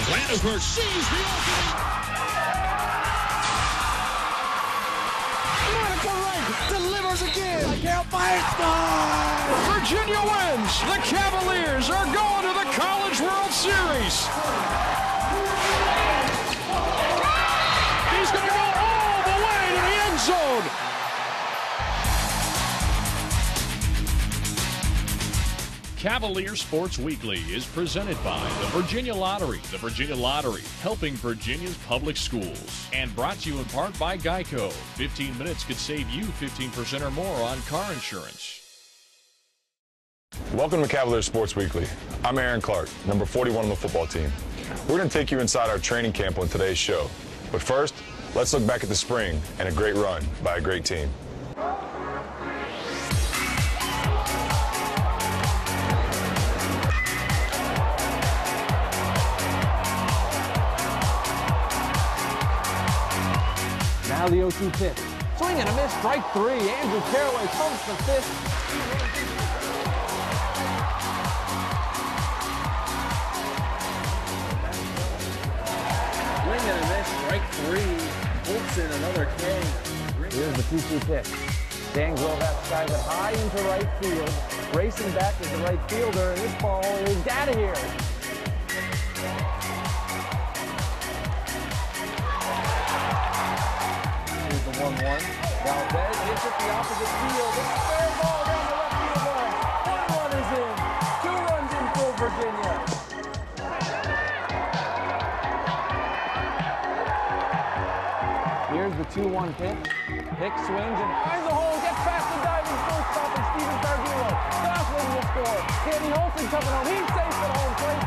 Landisberg sees the opening. Radical right, delivers again. Mikael Feinstein. Virginia wins. The Cavaliers are going to the College World Series. He's going to go all the way to the end zone. Cavalier Sports Weekly is presented by the Virginia Lottery. The Virginia Lottery, helping Virginia's public schools. And brought to you in part by Geico. 15 minutes could save you 15% or more on car insurance. Welcome to Cavalier Sports Weekly. I'm Aaron Clark, number 41 on the football team. We're going to take you inside our training camp on today's show. But first, let's look back at the spring and a great run by a great team. Now the 0-2 pitch. Swing and a miss, strike three. Andrew Caraway pumps the fifth. Swing and a miss, strike three. Olsen, another K. Here's the 2-2 pitch. Dan Grove outside it high into right field. Racing back is the right fielder, and this ball is out of here. Here's the 1-1. Valdez hits it the opposite field. It's a fair ball down the left field line. 1 run is in. 2 runs in for Virginia. Here's the 2-1 pitch. Pick swings and finds the hole. Gets past the diving shortstop and Steven Targilo. Gosselin will score. Danny Holton coming home. He's safe at home plate.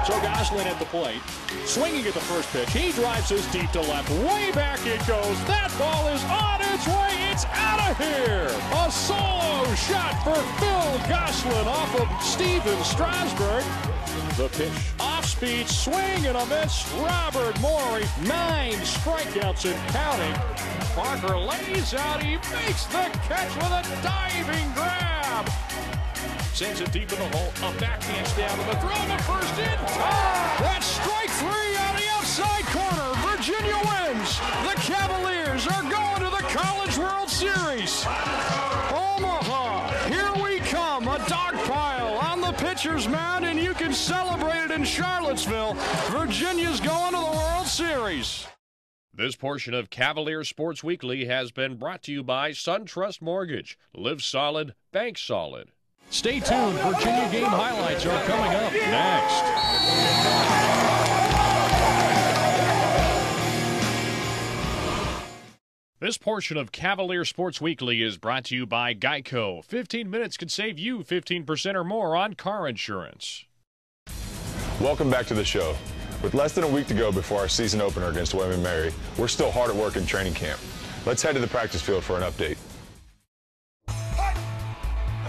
So Gosselin at the plate, swinging at the first pitch. He drives this deep to left. Way back it goes. That ball is on its way. It's out of here. A solo shot for Phil Gosselin off of Steven Strasburg. The pitch off speed, swing and a miss. Robert Morey, 9 strikeouts and counting. Parker lays out. He makes the catch with a diving grab. Sends it deep in the hole. A backhand down to the throw to first in time. That's strike three on the outside corner. Virginia wins. The Cavaliers are going to the College World Series. Omaha, here we come. A dog pile on the pitcher's mound, and you can celebrate it in Charlottesville. Virginia's going to the World Series. This portion of Cavalier Sports Weekly has been brought to you by SunTrust Mortgage. Live solid, bank solid. Stay tuned. Virginia game highlights are coming up next. This portion of Cavalier Sports Weekly is brought to you by Geico. 15 minutes could save you 15% or more on car insurance. Welcome back to the show. With less than a week to go before our season opener against William & Mary, we're still hard at work in training camp. Let's head to the practice field for an update.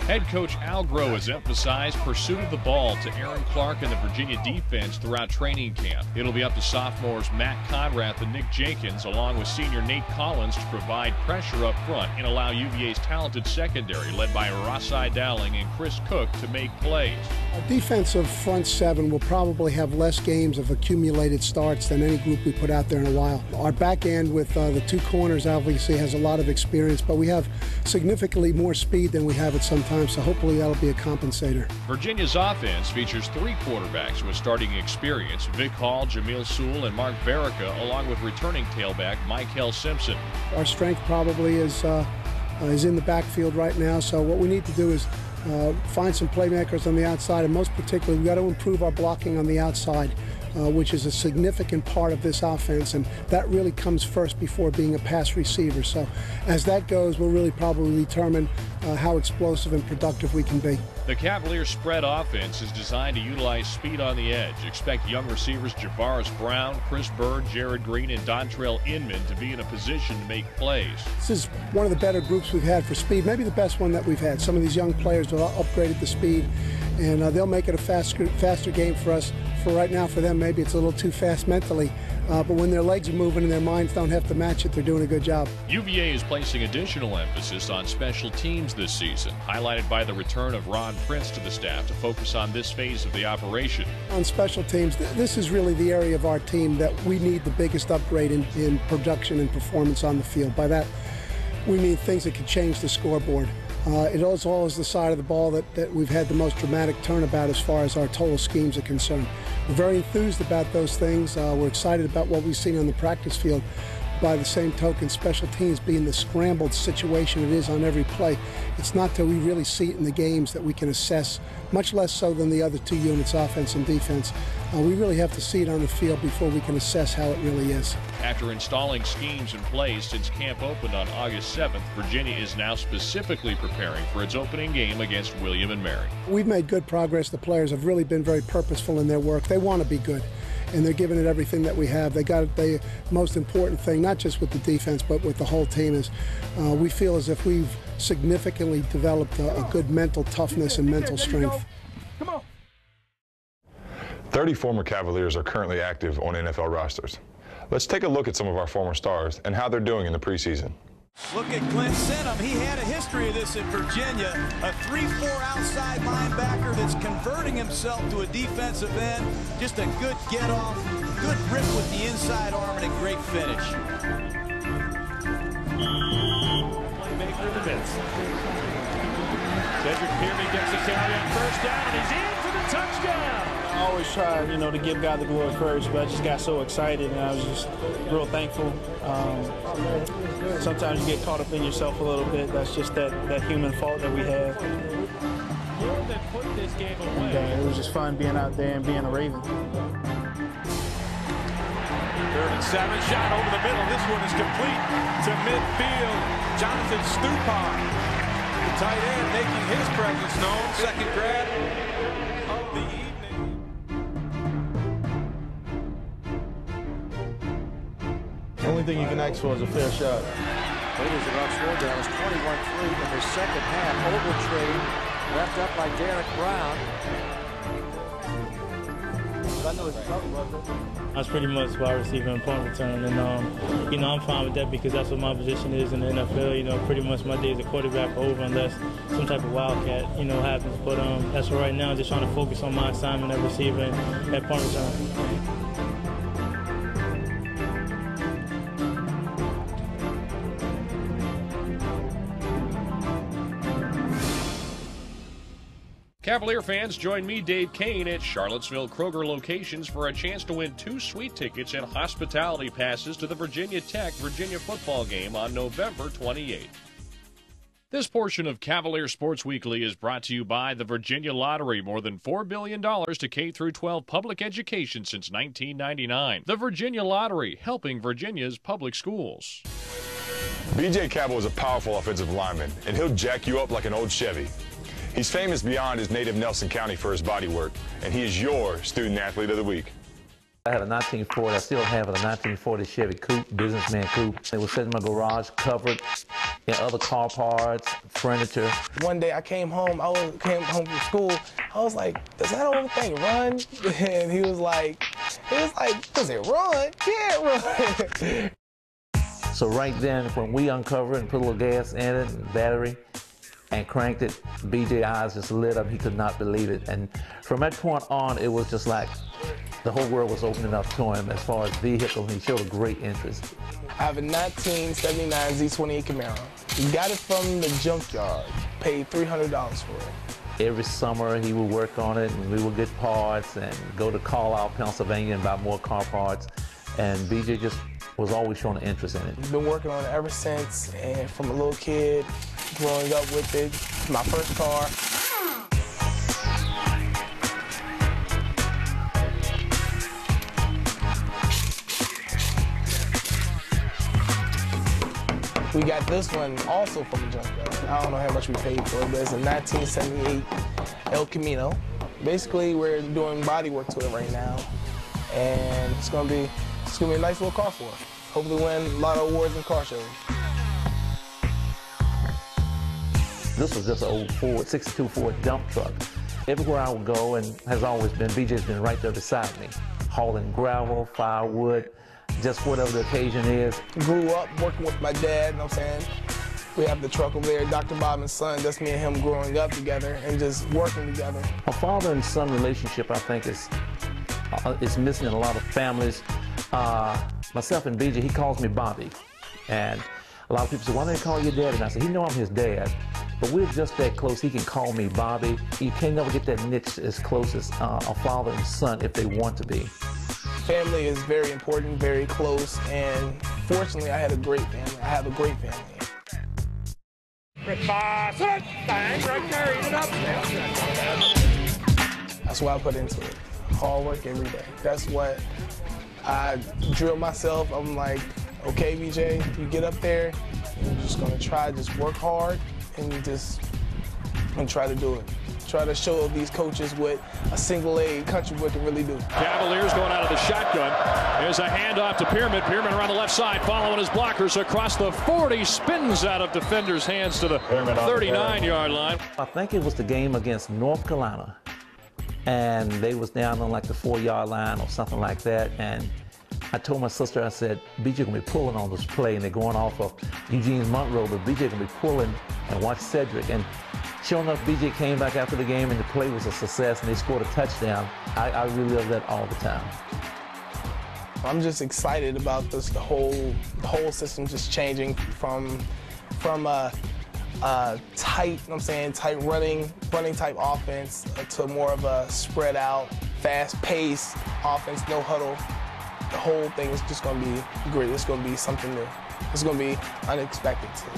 Head coach Al Groh has emphasized pursuit of the ball to Aaron Clark and the Virginia defense throughout training camp. It'll be up to sophomores Matt Conrath and Nick Jenkins, along with senior Nate Collins, to provide pressure up front and allow UVA's talented secondary, led by Rossai Dowling and Chris Cook, to make plays. Our defensive front seven will probably have less games of accumulated starts than any group we put out there in a while. Our back end with the 2 corners obviously has a lot of experience, but we have significantly more speed than we have at some time. So hopefully that'll be a compensator. Virginia's offense features 3 quarterbacks with starting experience: Vic Hall, Jamil Sewell, and Mark Verica, along with returning tailback Mikael Simpson. Our strength probably is in the backfield right now. So what we need to do is find some playmakers on the outside, and most particularly, we've got to improve our blocking on the outside, which is a significant part of this offense, and that really comes first before being a pass receiver. So as that goes, we'll really probably determine how explosive and productive we can be. The Cavaliers' spread offense is designed to utilize speed on the edge. Expect young receivers Javaris Brown, Chris Bird, Jared Green, and Dontrell Inman to be in a position to make plays. This is one of the better groups we've had for speed, maybe the best one that we've had. Some of these young players have upgraded the speed, and they'll make it a faster game for us. For right now, for them, maybe it's a little too fast mentally. but when their legs are moving and their minds don't have to match it, they're doing a good job. UVA is placing additional emphasis on special teams this season, highlighted by the return of Ron Prince to the staff to focus on this phase of the operation. On special teams, this is really the area of our team that we need the biggest upgrade in production and performance on the field. By that, we mean things that could change the scoreboard. It also is the side of the ball that we've had the most dramatic turnabout as far as our total schemes are concerned. We're very enthused about those things. We're excited about what we've seen on the practice field. By the same token, special teams being the scrambled situation it is on every play, it's not till we really see it in the games that we can assess, much less so than the other two units, offense and defense. We really have to see it on the field before we can assess how it really is. After installing schemes in place since camp opened on August 7th, Virginia is now specifically preparing for its opening game against William & Mary. We've made good progress. The players have really been very purposeful in their work. They want to be good, and they're giving it everything that we have. They got the most important thing, not just with the defense, but with the whole team, is we feel as if we've significantly developed a good mental toughness and mental strength. Come on. 30 former Cavaliers are currently active on NFL rosters. Let's take a look at some of our former stars and how they're doing in the preseason. Look at Glenn Senham. He had a history of this in Virginia. A 3-4 outside linebacker that's converting himself to a defensive end. Just a good get-off, good rip with the inside arm, and a great finish. Playmaker in the midst. Cedric Pearman gets the carry on first down, and he's in for the touchdown. I always try, to give God the glory first, but I just got so excited, and I was just real thankful. Sometimes you get caught up in yourself a little bit. That's just that human fault that we have. Put this game away. And it was just fun being out there and being a Raven. 3rd and 7, shot over the middle. This one is complete to midfield. Jonathan Stupar, the tight end, making his presence known. Second grab of the evening. The only thing you can ask for is a fair shot. Raiders are up score down. It's 21-3 in the second half. Ogletree left up by Derek Brown. I was pretty much wide receiver and punt return, and I'm fine with that because that's what my position is in the NFL. Pretty much my days of quarterback are over unless some type of wildcat, happens. But as for right now, just trying to focus on my assignment at receiver and at punt return. Cavalier fans, join me, Dave Kane, at Charlottesville Kroger locations for a chance to win 2 sweet tickets and hospitality passes to the Virginia Tech Virginia football game on November 28th. This portion of Cavalier Sports Weekly is brought to you by the Virginia Lottery. More than $4 billion to K-12 public education since 1999. The Virginia Lottery, helping Virginia's public schools. B.J. Cabell is a powerful offensive lineman, and he'll jack you up like an old Chevy. He's famous beyond his native Nelson County for his body work, and he is your Student Athlete of the Week. I had a 1940, I still have it, a 1940 Chevy Coupe, businessman coupe. It was sitting in my garage, covered in other car parts, furniture. One day I came home from school, I was like, does that old thing run? And he was like, does it run? Yeah, it run. So right then, when we uncovered it and put a little gas in it, and battery, and cranked it, BJ's eyes just lit up. He could not believe it. And from that point on, it was just like the whole world was opening up to him as far as vehicles, and he showed a great interest. I have a 1979 Z28 Camaro. We got it from the junkyard, paid $300 for it. Every summer he would work on it, and we would get parts and go to Carlisle, Pennsylvania and buy more car parts. And BJ just was always showing an interest in it. I've been working on it ever since, and from a little kid, growing up with it, my first car. We got this one also from the junkyard. I don't know how much we paid for it, but it's a 1978 El Camino. Basically, we're doing body work to it right now, and it's gonna be a nice little car for us. Hopefully win a lot of awards in car shows. This was just an old Ford, 62 Ford dump truck. Everywhere I would go, and has always been, BJ's been right there beside me, hauling gravel, firewood, just whatever the occasion is. Grew up working with my dad, you know what I'm saying? We have the truck over there, Dr. Bob and Son. That's me and him growing up together and just working together. A father and son relationship, I think, is missing in a lot of families. Myself and BJ, he calls me Bobby. And a lot of people say, why don't you call your dad? And I said, he know I'm his dad, but we're just that close. He can call me Bobby. You can't never get that niche as close as a father and son if they want to be. Family is very important, very close, and fortunately I had a great family. I have a great family. That's what I put into it. Hard work every day. That's what I drill myself. I'm like, okay, BJ, you get up there, you're just gonna try, just work hard and try to do it. Try to show these coaches what a single-A country boy can really do. Cavaliers going out of the shotgun. There's a handoff to Pierman. Pierman around the left side, following his blockers across the 40, spins out of defenders' hands to the 39-yard line. I think it was the game against North Carolina, and they was down on like the 4-yard line or something like that, and I told my sister, I said, BJ gonna be pulling on this play, and they're going off of Eugene Monroe, but BJ gonna be pulling, and watch Cedric. And sure enough, BJ came back after the game, and the play was a success, and they scored a touchdown. I relive that all the time. I'm just excited about this, the whole system just changing from a tight, you know what I'm saying, tight running type offense to more of a spread out, fast-paced offense, no huddle. The whole thing is just going to be great. It's going to be something new. It's going to be unexpected too.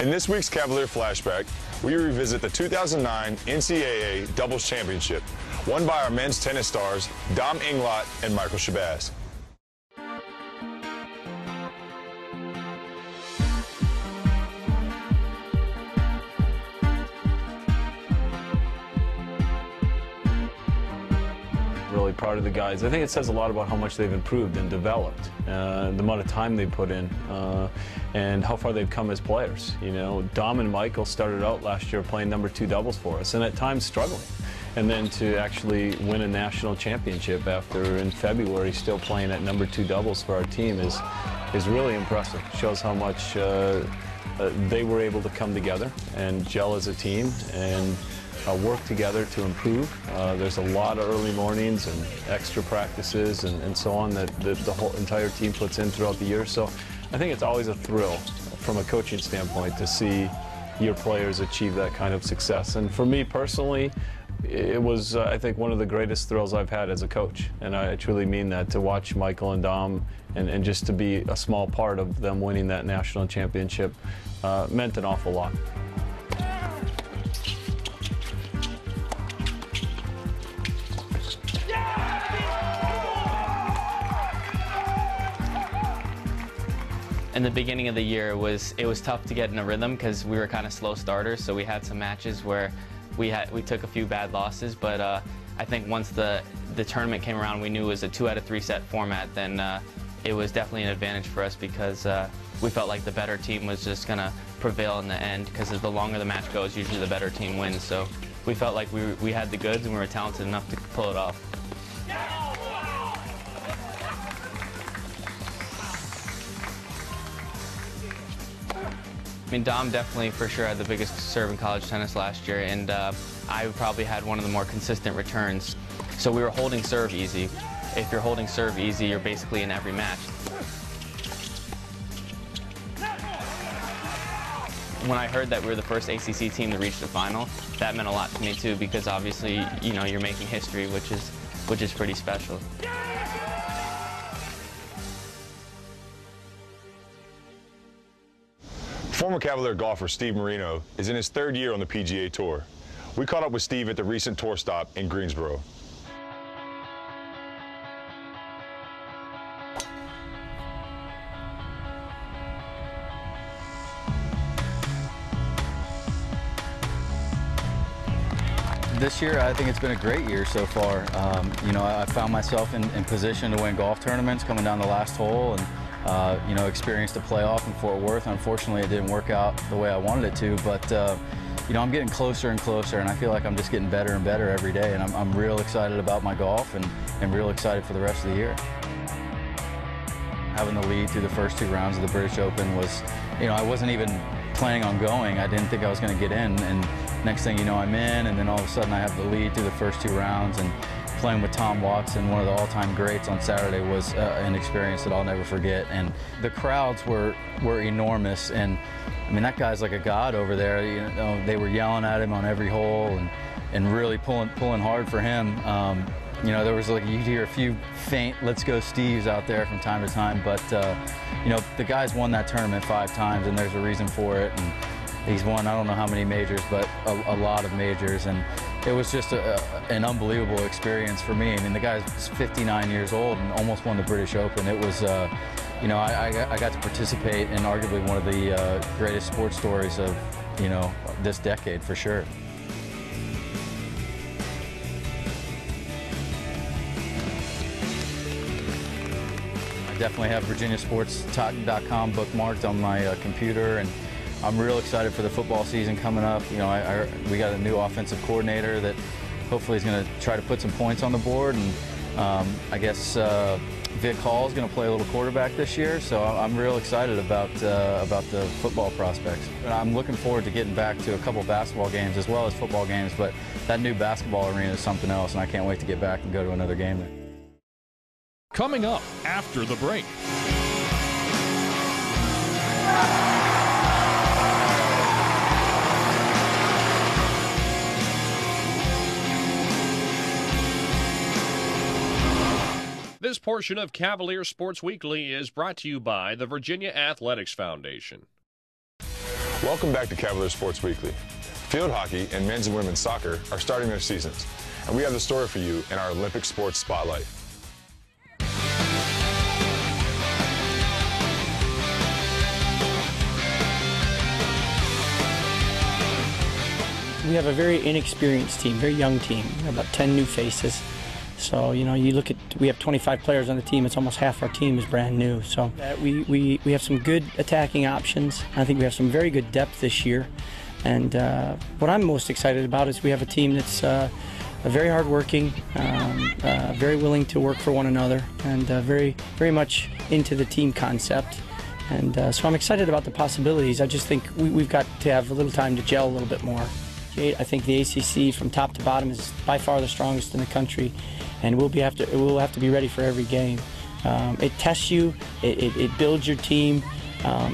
In this week's Cavalier Flashback, we revisit the 2009 NCAA Doubles Championship, won by our men's tennis stars, Dom Inglot and Michael Shabazz. Really proud of the guys. I think it says a lot about how much they've improved and developed, the amount of time they put in, and how far they've come as players. You know, Dom and Michael started out last year playing #2 doubles for us, and at times struggling. And then to actually win a national championship after in February still playing at #2 doubles for our team is really impressive. Shows how much they were able to come together and gel as a team and work together to improve. There's a lot of early mornings and extra practices and so on that the whole entire team puts in throughout the year. So I think it's always a thrill from a coaching standpoint to see your players achieve that kind of success. And for me personally, it was, I think, one of the greatest thrills I've had as a coach. And I truly mean that, to watch Michael and Dom and just to be a small part of them winning that national championship meant an awful lot. In the beginning of the year, it was tough to get in a rhythm because we were kind of slow starters. So we had some matches where we took a few bad losses. But I think once the tournament came around, we knew it was a 2 out of 3 set format. Then it was definitely an advantage for us because we felt like the better team was just gonna prevail in the end. Because the longer the match goes, usually the better team wins. So we felt like we had the goods and we were talented enough to pull it off. I mean, Dom definitely for sure had the biggest serve in college tennis last year, and I probably had one of the more consistent returns. So we were holding serve easy. If you're holding serve easy, you're basically in every match. When I heard that we were the first ACC team to reach the final, that meant a lot to me too, because obviously, you know, you're making history, which is pretty special. Former Cavalier golfer Steve Marino is in his 3rd year on the PGA Tour. We caught up with Steve at the recent tour stop in Greensboro. This year, I think it's been a great year so far. You know, I found myself in position to win golf tournaments coming down the last hole, and you know, experienced a playoff in Fort Worth. Unfortunately, it didn't work out the way I wanted it to, but you know, I'm getting closer and closer, and I feel like I'm just getting better and better every day, and I'm real excited about my golf and real excited for the rest of the year. Having the lead through the first 2 rounds of the British Open was, you know, I wasn't even planning on going. I didn't think I was going to get in, and next thing you know, I'm in, and then all of a sudden I have the lead through the first 2 rounds, and playing with Tom Watson, one of the all-time greats on Saturday, was an experience that I'll never forget. And the crowds were enormous, and I mean, that guy's like a god over there. You know, they were yelling at him on every hole and really pulling hard for him. You know, there was like, you'd hear a few faint "Let's go Steves" out there from time to time, but you know, the guy's won that tournament 5 times, and there's a reason for it. And he's won, I don't know how many majors, but a lot of majors, and it was just an unbelievable experience for me. I mean, the guy's 59 years old and almost won the British Open. It was, you know, I got to participate in arguably one of the greatest sports stories of, you know, this decade for sure. I definitely have VirginiaSports.com bookmarked on my computer, and I'm real excited for the football season coming up. You know, we got a new offensive coordinator that hopefully is going to try to put some points on the board, and I guess Vic Hall is going to play a little quarterback this year, so I'm real excited about the football prospects. I'm looking forward to getting back to a couple basketball games as well as football games, but that new basketball arena is something else, and I can't wait to get back and go to another game there. Coming up after the break. This portion of Cavalier Sports Weekly is brought to you by the Virginia Athletics Foundation. Welcome back to Cavalier Sports Weekly. Field hockey and men's and women's soccer are starting their seasons, and we have the story for you in our Olympic Sports Spotlight. We have a very inexperienced team, very young team, about 10 new faces. So, you know, you look at, we have 25 players on the team, it's almost half our team is brand new. So we have some good attacking options. I think we have some very good depth this year. And what I'm most excited about is we have a team that's very hardworking, very willing to work for one another, and very much into the team concept. And so I'm excited about the possibilities. I just think we've got to have a little time to gel a little bit more. I think the ACC from top to bottom is by far the strongest in the country, and we'll have to be ready for every game. It tests you, it builds your team.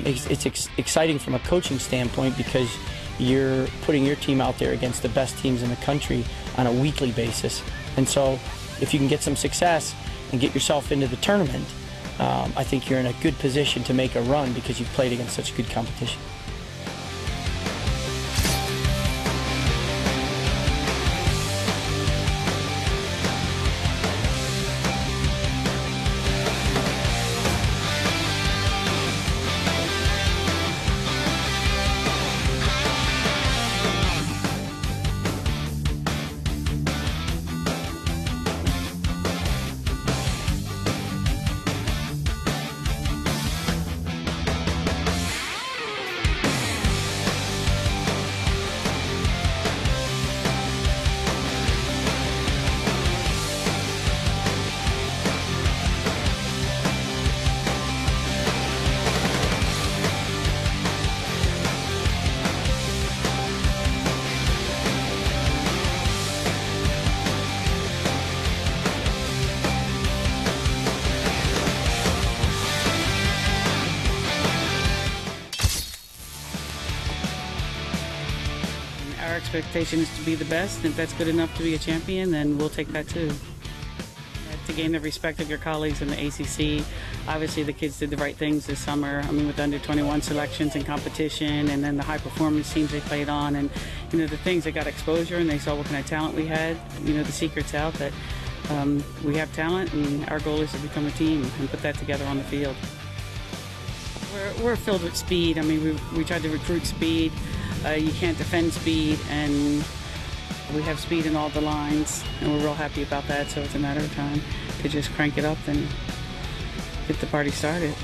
It's exciting from a coaching standpoint because you're putting your team out there against the best teams in the country on a weekly basis. And so if you can get some success and get yourself into the tournament, I think you're in a good position to make a run because you've played against such good competition. Our expectation is to be the best, and if that's good enough to be a champion, then we'll take that too. To gain the respect of your colleagues in the ACC, obviously the kids did the right things this summer. I mean, with under 21 selections and competition, and then the high performance teams they played on, and you know, the things that got exposure, and they saw what kind of talent we had. You know, the secret's out that we have talent, and our goal is to become a team and put that together on the field. We're filled with speed. I mean, we tried to recruit speed. You can't defend speed, and we have speed in all the lines, and we're real happy about that. So it's a matter of time to just crank it up and get the party started.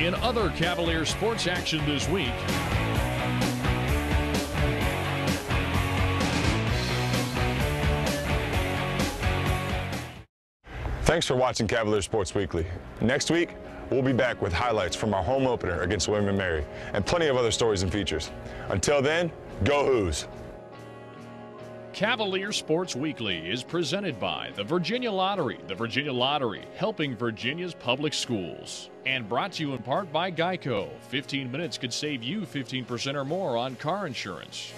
In other Cavalier sports action this week, Thanks for watching Cavalier Sports Weekly. Next week, we'll be back with highlights from our home opener against William & Mary and plenty of other stories and features. Until then, go Hoos! Cavalier Sports Weekly is presented by the Virginia Lottery. The Virginia Lottery, helping Virginia's public schools. And brought to you in part by Geico. 15 minutes could save you 15% or more on car insurance.